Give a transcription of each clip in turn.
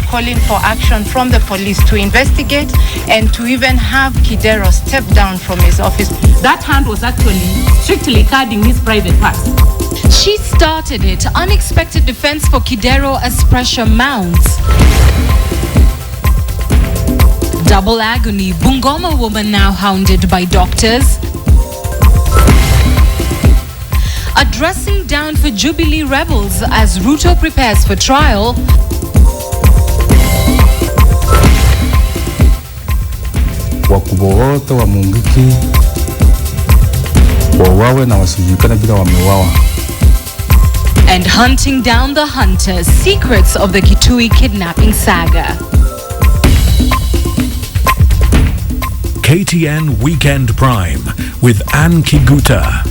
calling for action from the police to investigate and to even have Kidero step down from his office. That hand was actually strictly guarding his private parts. She started it. Unexpected defense for Kidero as pressure mounts. Double agony. Bungoma woman now hounded by doctors. A dressing down for Jubilee rebels as Ruto prepares for trial. Wakubwa wote wa Mungiki wawawe na wasijulikane bila wamewawa. And hunting down the hunters. Secrets of the Kitui kidnapping saga. KTN Weekend Prime with Ann Kiguta.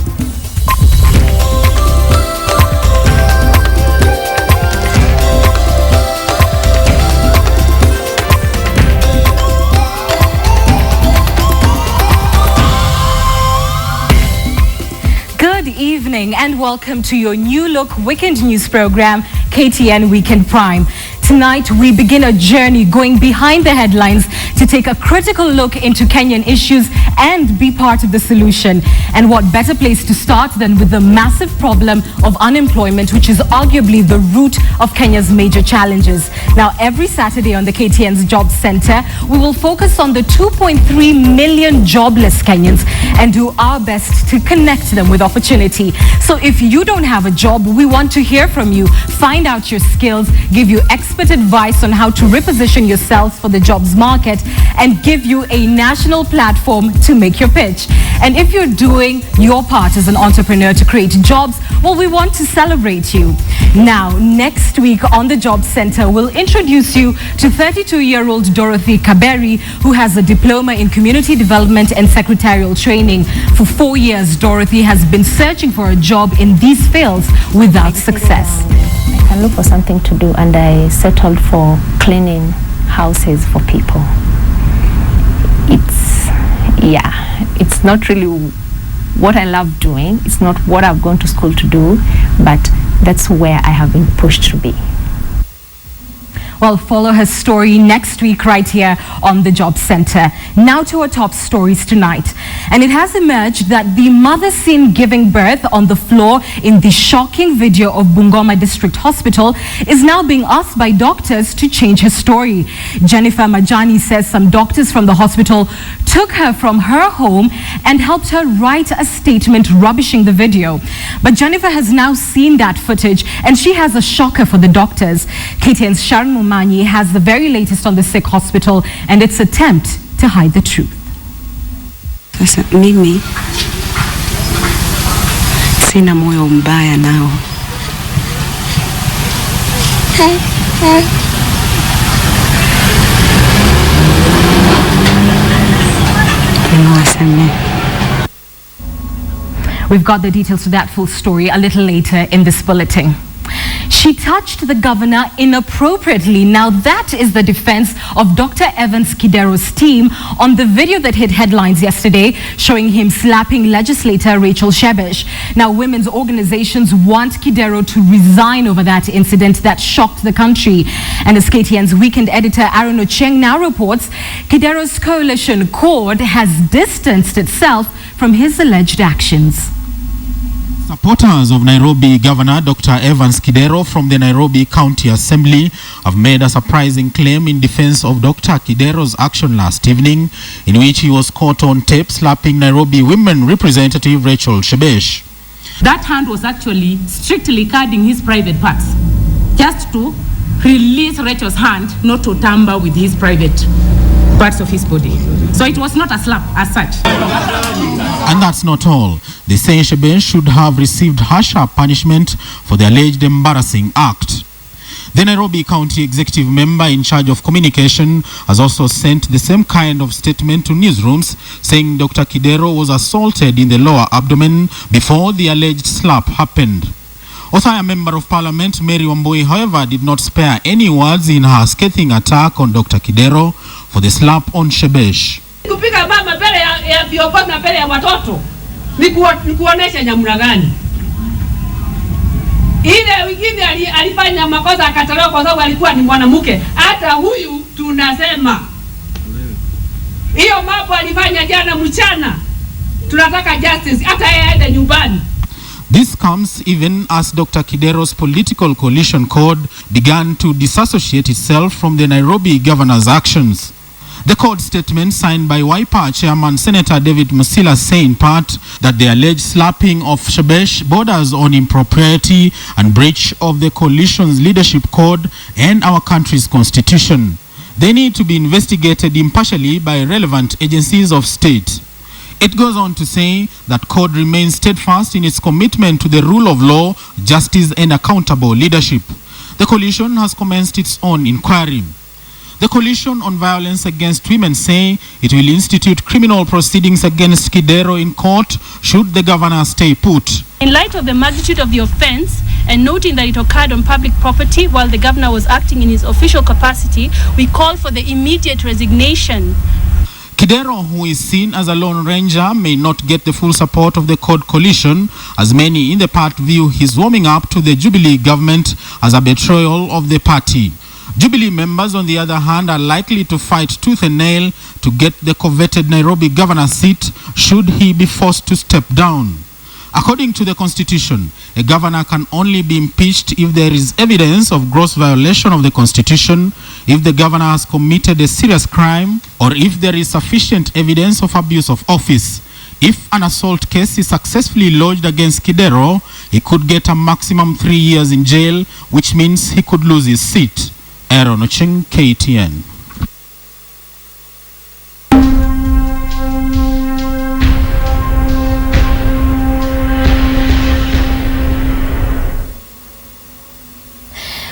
Good evening and welcome to your new look weekend news program, KTN Weekend Prime. Tonight, we begin a journey going behind the headlines to take a critical look into Kenyan issues and be part of the solution. And what better place to start than with the massive problem of unemployment, which is arguably the root of Kenya's major challenges. Now, every Saturday on the KTN's Job Center, we will focus on the 2.3 million jobless Kenyans and do our best to connect them with opportunity. So if you don't have a job, we want to hear from you. Find out your skills, give you expert advice on how to reposition yourself for the jobs market, and give you a national platform to make your pitch. And if you're doing your part as an entrepreneur to create jobs, well, we want to celebrate you. Now, next week on the Job Center, we'll introduce you to 32-year-old Dorothy Kaberi, who has a diploma in community development and secretarial training. For 4 years, Dorothy has been searching for a job in these fields without success. I can look for something to do, and I settled for cleaning houses for people. It's not really what I love doing. It's not what I've gone to school to do, but that's where I have been pushed to be. Well, follow her story next week right here on the Job Center. Now to our top stories tonight. And it has emerged that the mother seen giving birth on the floor in the shocking video of Bungoma District Hospital is now being asked by doctors to change her story. Jennifer Majani says some doctors from the hospital took her from her home and helped her write a statement rubbishing the video. But Jennifer has now seen that footage and she has a shocker for the doctors. KTN's Sharon Mani has the very latest on the sick hospital and its attempt to hide the truth. Sasa mimi sina moyo mbaya nao. We've got the details to that full story a little later in this bulletin. She touched the governor inappropriately. Now that is the defense of Dr. Evans Kidero's team on the video that hit headlines yesterday, showing him slapping legislator Rachel Shebesh. Now women's organizations want Kidero to resign over that incident that shocked the country. And as KTN's weekend editor Aaron Ocheng now reports, Kidero's coalition CORD has distanced itself from his alleged actions. Supporters of Nairobi Governor Dr. Evans Kidero from the Nairobi County Assembly have made a surprising claim in defense of Dr. Kidero's action last evening, in which he was caught on tape slapping Nairobi Women Representative Rachel Shebesh. That hand was actually strictly guarding his private parts, just to release Rachel's hand, not to tamper with his private parts of his body. So it was not a slap as such. And that's not all. They say Shebesh should have received harsher punishment for the alleged embarrassing act. The Nairobi County Executive Member in charge of communication has also sent the same kind of statement to newsrooms, saying Dr. Kidero was assaulted in the lower abdomen before the alleged slap happened. Othaya Member of Parliament Mary Wambui, however, did not spare any words in her scathing attack on Dr. Kidero for the slap on Shebesh. Kupiga mama mbele ya viongozi na mbele ya watoto ni kuonesha nyamuna gani? Ile mwingine alifanya makosa akatolewa kwa sababu alikuwa ni mwanamke. Hata huyu tunasema hiyo mambo alifanya jana mchana. Tunataka justice, hata yeye aende nyumbani. This comes even as Dr. Kidero's political coalition code began to disassociate itself from the Nairobi governor's actions. The code statement signed by Wiper Chairman Senator David Musila say in part that the alleged slapping of Shebesh borders on impropriety and breach of the coalition's leadership code and our country's constitution. They need to be investigated impartially by relevant agencies of state. It goes on to say that code remains steadfast in its commitment to the rule of law, justice and accountable leadership. The coalition has commenced its own inquiry. The Coalition on Violence Against Women say it will institute criminal proceedings against Kidero in court should the governor stay put. In light of the magnitude of the offense and noting that it occurred on public property while the governor was acting in his official capacity, we call for the immediate resignation. Kidero, who is seen as a lone ranger, may not get the full support of the Code Coalition, as many in the party view his warming up to the Jubilee government as a betrayal of the party. Jubilee members, on the other hand, are likely to fight tooth and nail to get the coveted Nairobi governor's seat should he be forced to step down. According to the Constitution, a governor can only be impeached if there is evidence of gross violation of the Constitution, if the governor has committed a serious crime, or if there is sufficient evidence of abuse of office. If an assault case is successfully lodged against Kidero, he could get a maximum 3 years in jail, which means he could lose his seat. Aaron Ocheng, KTN.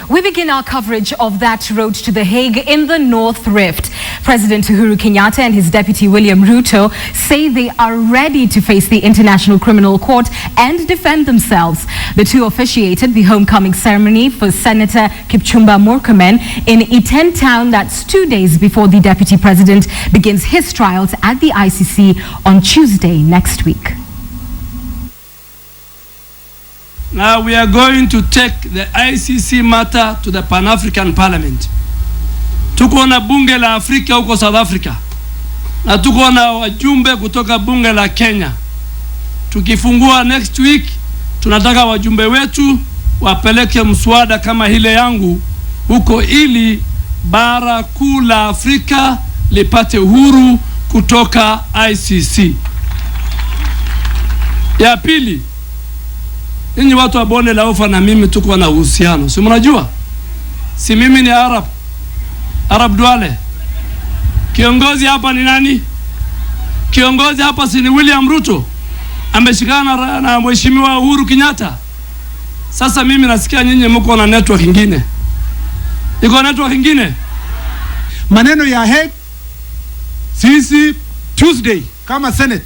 We begin our coverage of that road to The Hague in the North Rift. President Uhuru Kenyatta and his deputy William Ruto say they are ready to face the International Criminal Court and defend themselves. The two officiated the homecoming ceremony for Senator Kipchumba Murkomen in Iten Town. That's 2 days before the deputy president begins his trials at the ICC on Tuesday next week. Now we are going to take the ICC matter to the Pan-African Parliament. Tuko na bunge la Afrika huko South Africa. Na tuko na wajumbe kutoka bunge la Kenya. Tukifungua next week, tunataka wajumbe wetu wapeleke mswada kama hile yangu huko ili bara kuu la Afrika lipate uhuru kutoka ICC. Ya pili, ninyi watu wa bonde la ufa na mimi tuko na uhusiano. Si mnajua? Si mimi ni Arab Duale. Kiongozi hapa ni nani? Kiongozi hapa si ni William Ruto. Ameshikana na mheshimiwa Uhuru Kenyatta. Sasa mimi nasikia nyinyi mko na network nyingine. Iko network nyingine? Maneno ya Hague, sisi Tuesday kama Senate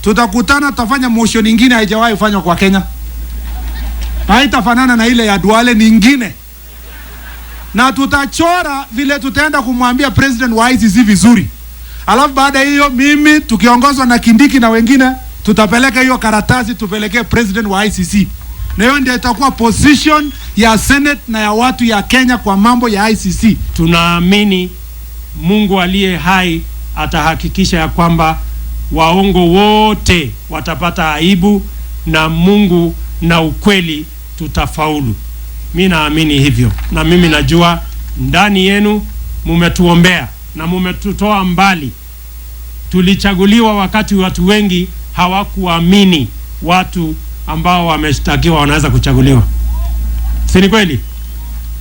tutakutana, tutafanya motion nyingine haijawahi fanywa kwa Kenya. Haitafanana na ile ya Duale nyingine. Na tutachora vile tutaenda kumwambia president wa ICC vizuri. Alafu baada hiyo mimi tukiongozwa na Kindiki na wengine tutapeleka hiyo karatasi tupelekee president wa ICC. Na hiyo ndio itakuwa position ya Senate na ya watu ya Kenya kwa mambo ya ICC. Tunaamini Mungu aliye hai atahakikisha ya kwamba waongo wote watapata aibu na Mungu na ukweli tutafaulu. Mimi naamini hivyo, na mimi najua ndani yenu mumetuombea na mumetutoa mbali. Tulichaguliwa wakati watu wengi hawakuamini watu ambao wameshtakiwa wanaweza kuchaguliwa. Si ni kweli?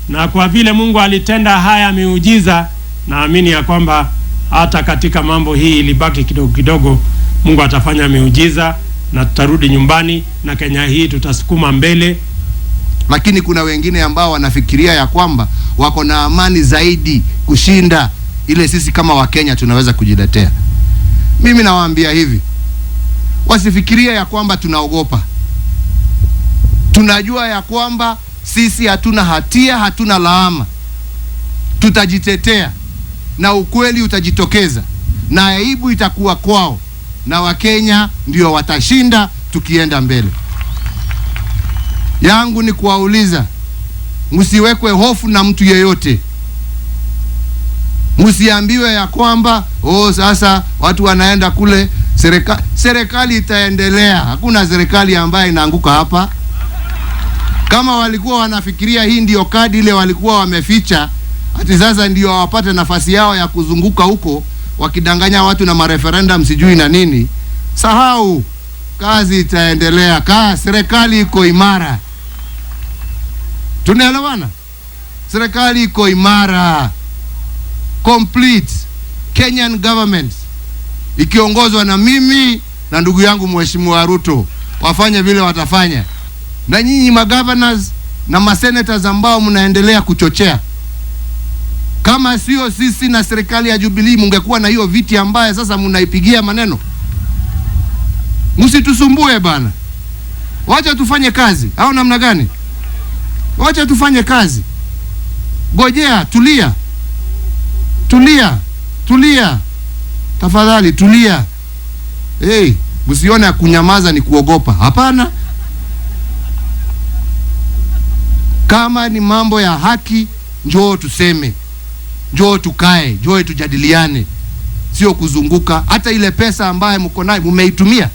Na kwa vile Mungu alitenda haya miujiza, naamini ya kwamba hata katika mambo hii ilibaki kidogo kidogo, Mungu atafanya miujiza na tutarudi nyumbani na Kenya hii tutasukuma mbele. Lakini kuna wengine ambao wanafikiria ya kwamba wako na amani zaidi kushinda ile sisi kama Wakenya tunaweza kujiletea. Mimi nawaambia hivi, wasifikiria ya kwamba tunaogopa. Tunajua ya kwamba sisi hatuna hatia, hatuna laama. Tutajitetea na ukweli utajitokeza na aibu itakuwa kwao na Wakenya ndio watashinda tukienda mbele. yangu ni kuwauliza, msiwekwe hofu na mtu yeyote. Msiambiwe ya kwamba sasa watu wanaenda kule, serikali itaendelea. Hakuna serikali ambayo inaanguka hapa. Kama walikuwa wanafikiria hii ndio kadi ile walikuwa wameficha, ati sasa ndio wapate nafasi yao ya kuzunguka huko wakidanganya watu na mareferendum sijui na nini, sahau. Kazi itaendelea. Serikali iko imara. Tunaelewana? Serikali iko imara. Complete Kenyan government ikiongozwa na mimi na ndugu yangu Mheshimiwa Ruto wafanye vile watafanya. Na nyinyi magovernors na masenators ambao mnaendelea kuchochea, kama sio sisi na serikali ya Jubilee mungekuwa na hiyo viti ambaye sasa mnaipigia maneno. Msitusumbue bana. Wacha tufanye kazi. Au namna gani? Wacha tufanye kazi. Gojea, tulia. Tulia. Tafadhali tulia. Msione kunyamaza ni kuogopa. Hapana. Kama ni mambo ya haki, njoo tuseme. Njoo tukae, njoo tujadiliane. Sio kuzunguka. Hata ile pesa ambayo mko nayo mmeitumia.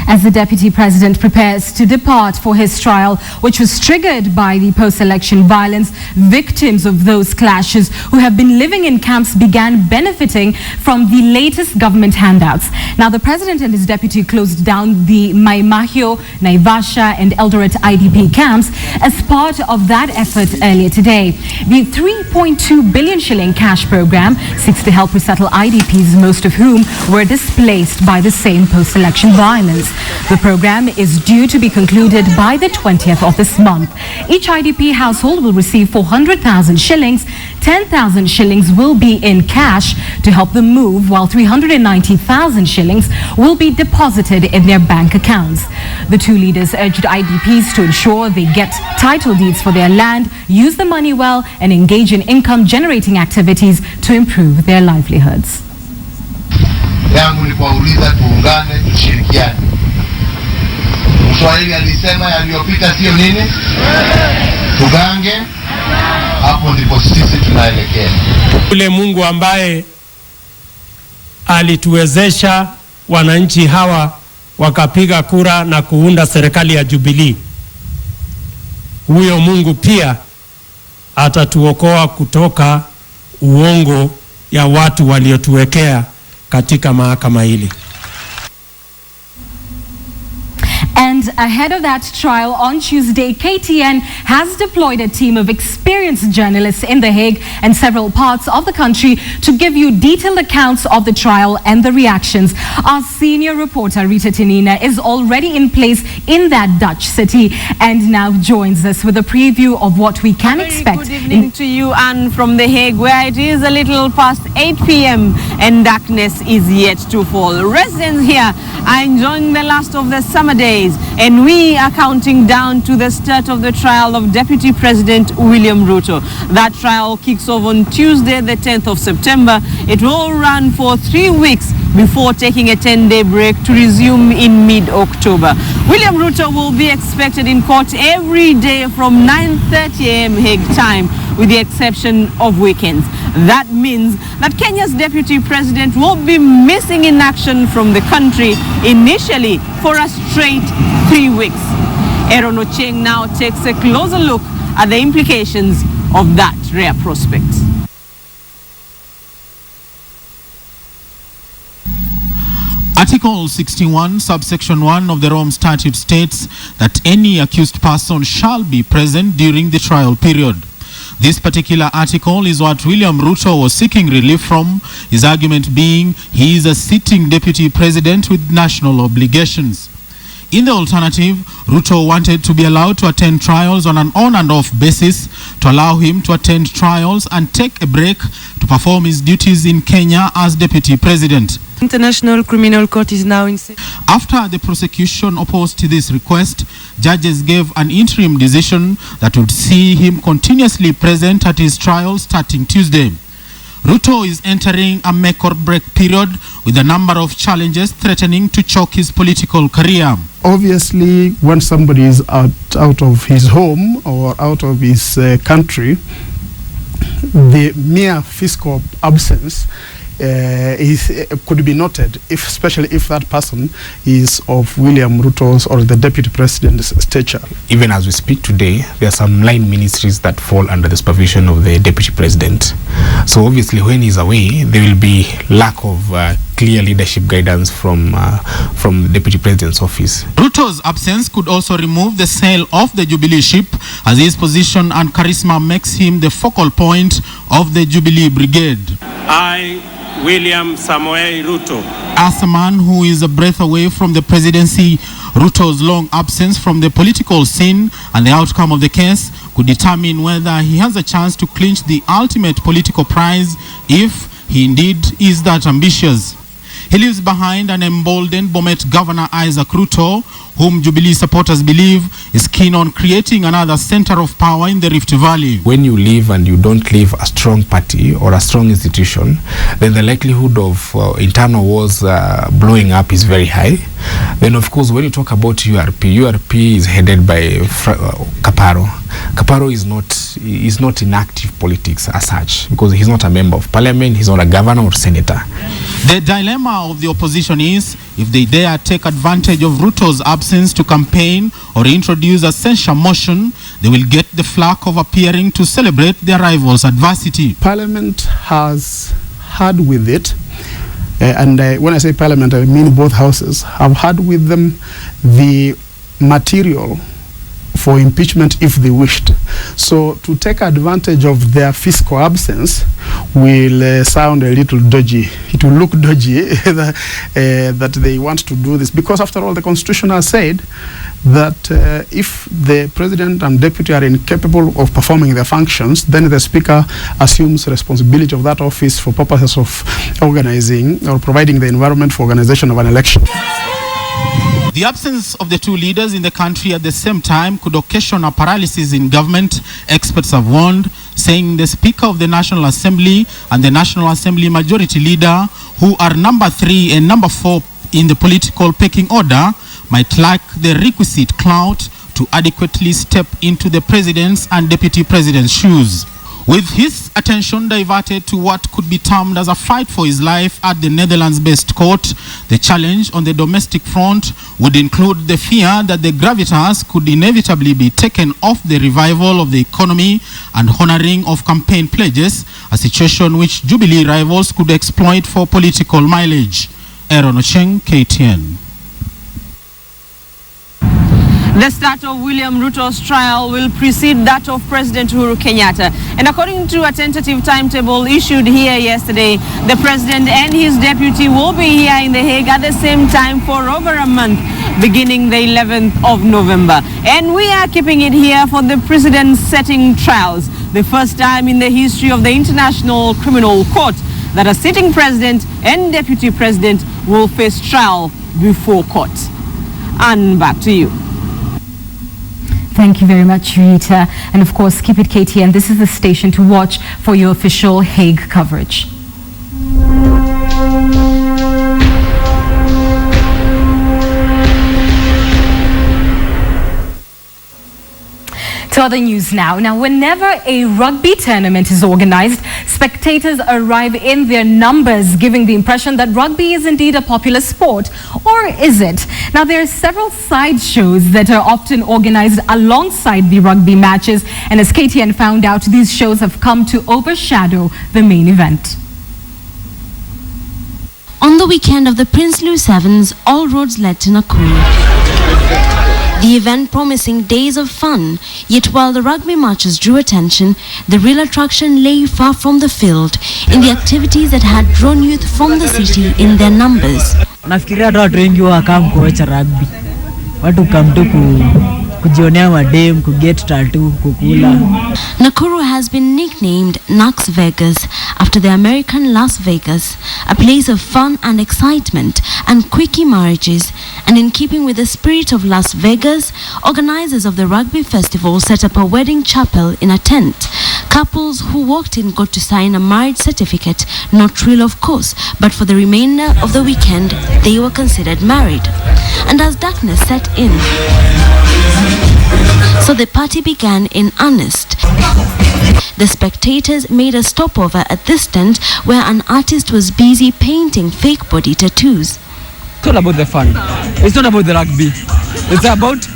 As the Deputy President prepares to depart for his trial, which was triggered by the post-election violence, victims of those clashes who have been living in camps began benefiting from the latest government handouts. Now, the President and his deputy closed down the Mai Mahiu, Naivasha and Eldoret IDP camps as part of that effort earlier today. The 3.2 billion shilling cash program seeks to help resettle IDPs, most of whom were displaced by the same post-election violence. The program is due to be concluded by the 20th of this month. Each IDP household will receive 400,000 shillings. 10,000 shillings will be in cash to help them move, while 390,000 shillings will be deposited in their bank accounts. The two leaders urged IDPs to ensure they get title deeds for their land, use the money well, and engage in income-generating activities to improve their livelihoods. Yangu ni kuwauliza tuungane, tushirikiane. Mswahili alisema yaliyopita sio nini? Tugange. Hapo ndipo sisi tunaelekea. Ule Mungu ambaye alituwezesha wananchi hawa wakapiga kura na kuunda serikali ya Jubilee, huyo Mungu pia atatuokoa kutoka uongo ya watu waliotuwekea katika mahakama hili. And ahead of that trial on Tuesday, KTN has deployed a team of experienced journalists in The Hague and several parts of the country to give you detailed accounts of the trial and the reactions. Our senior reporter, Rita Tinina, is already in place in that Dutch city and now joins us with a preview of what we can expect. Good evening to you, Anne, from The Hague, where it is a little past 8 p.m. and darkness is yet to fall. Residents here are enjoying the last of the summer days, and we are counting down to the start of the trial of Deputy President William Ruto. That trial kicks off on Tuesday, the 10th of September. It will run for 3 weeks before taking a 10-day break to resume in mid-October. William Ruto will be expected in court every day from 9:30 a.m. Hague time, with the exception of weekends. That means that Kenya's Deputy President will be missing in action from the country initially for a straight 3 weeks. Aaron Ocheng now takes a closer look at the implications of that rare prospect. Article 61, subsection 1 of the Rome Statute states that any accused person shall be present during the trial period. This particular article is what William Ruto was seeking relief from, his argument being he is a sitting deputy president with national obligations. In the alternative, Ruto wanted to be allowed to attend trials on an on and off basis to allow him to attend trials and take a break to perform his duties in Kenya as deputy president. International Criminal Court is now in session. After the prosecution opposed to this request, judges gave an interim decision that would see him continuously present at his trial starting Tuesday. Ruto is entering a make or break period with a number of challenges threatening to choke his political career. Obviously, when somebody is out of his home or out of his country, the mere fiscal absence could be noted, especially if that person is of William Ruto's or the deputy president's stature. Even as we speak today, there are some line ministries that fall under the supervision of the deputy president. So obviously when he's away, there will be lack of clear leadership guidance from the deputy president's office. Ruto's absence could also remove the sail of the Jubilee ship, as his position and charisma makes him the focal point of the Jubilee brigade. I, William Samoei Ruto. As a man who is a breath away from the presidency, Ruto's long absence from the political scene and the outcome of the case could determine whether he has a chance to clinch the ultimate political prize, if he indeed is that ambitious. He leaves behind an emboldened Bomet Governor Isaac Ruto, whom Jubilee supporters believe is keen on creating another center of power in the Rift Valley. When you leave and you don't leave a strong party or a strong institution, then the likelihood of internal wars blowing up is very high. Then of course when you talk about URP is headed by Kaparo. Kaparo is not in active politics as such, because he's not a member of parliament, he's not a governor or senator. The dilemma of the opposition is, if they dare take advantage of Ruto's absence to campaign or introduce a censure motion, they will get the flack of appearing to celebrate their rival's adversity. Parliament has had with it, and when I say parliament, I mean both houses, have had with them the material for impeachment if they wished. So to take advantage of their fiscal absence will sound a little dodgy. It will look dodgy that they want to do this, because after all the Constitution has said that if the president and deputy are incapable of performing their functions, then the speaker assumes responsibility of that office for purposes of organizing or providing the environment for organization of an election. The absence of the two leaders in the country at the same time could occasion a paralysis in government, experts have warned, saying the Speaker of the National Assembly and the National Assembly Majority Leader, who are number 3 and number 4 in the political pecking order, might lack the requisite clout to adequately step into the President's and Deputy President's shoes. With his attention diverted to what could be termed as a fight for his life at the Netherlands-based court, the challenge on the domestic front would include the fear that the gravitas could inevitably be taken off the revival of the economy and honoring of campaign pledges, a situation which Jubilee rivals could exploit for political mileage. Aaron Ocheng, KTN. The start of William Ruto's trial will precede that of President Uhuru Kenyatta. And according to a tentative timetable issued here yesterday, the president and his deputy will be here in The Hague at the same time for over a month, beginning the 11th of November. And we are keeping it here for the president's setting trials, the first time in the history of the International Criminal Court that a sitting president and deputy president will face trial before court. And back to you. Thank you very much, Rita. And of course, keep it KTN. This is the station to watch for your official Hague coverage. To other news now. Now, whenever a rugby tournament is organized, spectators arrive in their numbers, giving the impression that rugby is indeed a popular sport. Or is it? Now, there are several side shows that are often organized alongside the rugby matches. And as KTN found out, these shows have come to overshadow the main event. On the weekend of the Prince Louis Sevens, all roads led to Nakuru. The event promising days of fun, yet while the rugby matches drew attention, the real attraction lay far from the field in the activities that had drawn youth from the city in their numbers. Nafikiria watu wengi wakam kuacha rugby. Watu kamtu kujionea madem, kuget tattoo, kukula. Nakuru has been nicknamed Nax Vegas after the American Las Vegas, a place of fun and excitement and quickie marriages. And in keeping with the spirit of Las Vegas, organizers of the rugby festival set up a wedding chapel in a tent, Couples who walked in got to sign a marriage certificate, not real of course, but for the remainder of the weekend they were considered married. And as darkness set in, so the party began in earnest. The spectators made a stopover at this tent where an artist was busy painting fake body tattoos. It's all about the fun. It's not about the rugby. It's about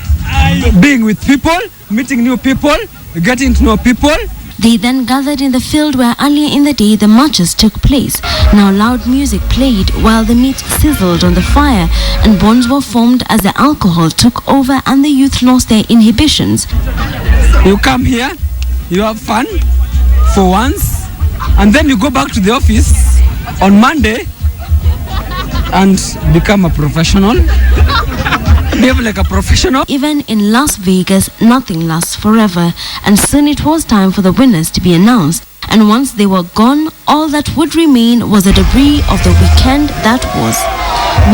being with people, meeting new people, getting to know people. They then gathered in the field where earlier in the day the marches took place. Now loud music played while the meat sizzled on the fire, and bonds were formed as the alcohol took over and the youth lost their inhibitions. You come here, you have fun for once, and then you go back to the office on Monday and become a professional. Behave like a professional. Even in Las Vegas, nothing lasts forever, and soon it was time for the winners to be announced. And once they were gone, all that would remain was the debris of the weekend that was.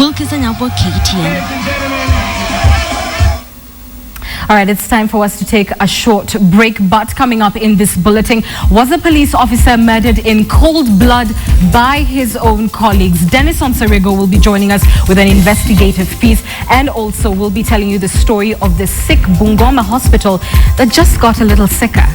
Wilkison Abwa, KTN. All right, it's time for us to take a short break, but coming up in this bulletin, was a police officer murdered in cold blood by his own colleagues? Dennis Onsarigo will be joining us with an investigative piece, and also we'll be telling you the story of the sick Bungoma hospital that just got a little sicker.